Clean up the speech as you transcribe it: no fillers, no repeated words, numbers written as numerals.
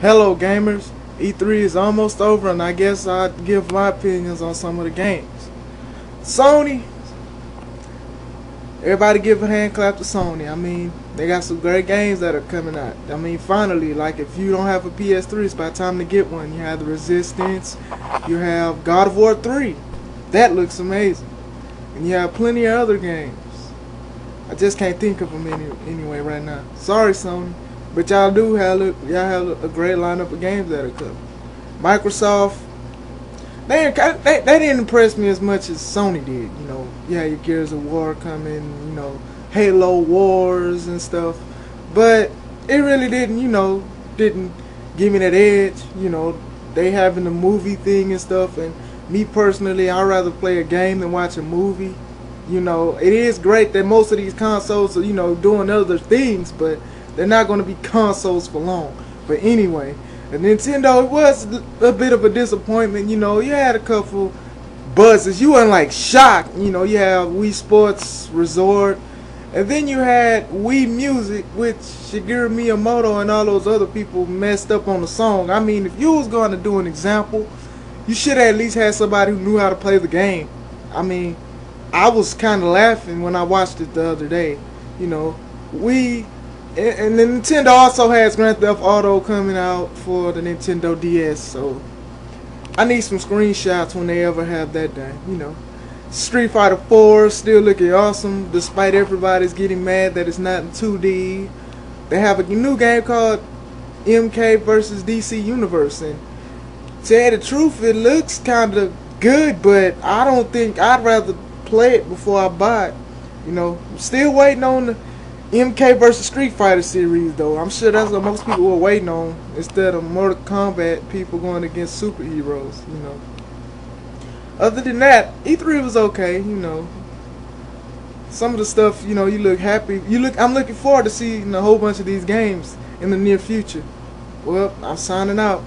Hello gamers, E3 is almost over and I guess I'd give my opinions on some of the games. Sony, everybody give a hand clap to Sony. I mean, they got some great games that are coming out. I mean, finally, like if you don't have a PS3, it's about time to get one. You have The Resistance, you have God of War 3. That looks amazing. And you have plenty of other games. I just can't think of them anyway right now. Sorry, Sony. But y'all have a great lineup of games that are coming. Microsoft, they didn't impress me as much as Sony did. You know, you had your Gears of War coming, you know, Halo Wars and stuff. But it really didn't give me that edge. You know, they having the movie thing and stuff. And me personally, I'd rather play a game than watch a movie. You know, it is great that most of these consoles are, you know, doing other things, but they're not going to be consoles for long. But anyway, the Nintendo, it was a bit of a disappointment. You know, you had a couple buzzes. You weren't like shocked. You know, you have Wii Sports Resort. And then you had Wii Music, which Shigeru Miyamoto and all those other people messed up on the song. I mean, if you was going to do an example, you should have at least had somebody who knew how to play the game. I mean, I was kind of laughing when I watched it the other day. You know, and the Nintendo also has Grand Theft Auto coming out for the Nintendo DS, so I need some screenshots when they ever have that done, you know. Street Fighter 4 still looking awesome, despite everybody's getting mad that it's not in 2D. They have a new game called MK vs. DC Universe, and to tell you the truth, it looks kind of good, but I don't think I'd rather play it before I buy it. You know, I'm still waiting on the MK vs. Street Fighter series, though. I'm sure that's what most people were waiting on, instead of Mortal Kombat people going against superheroes, you know. Other than that, E3 was okay, you know. Some of the stuff, you know, you look happy. I'm looking forward to seeing a whole bunch of these games in the near future. Well, I'm signing out.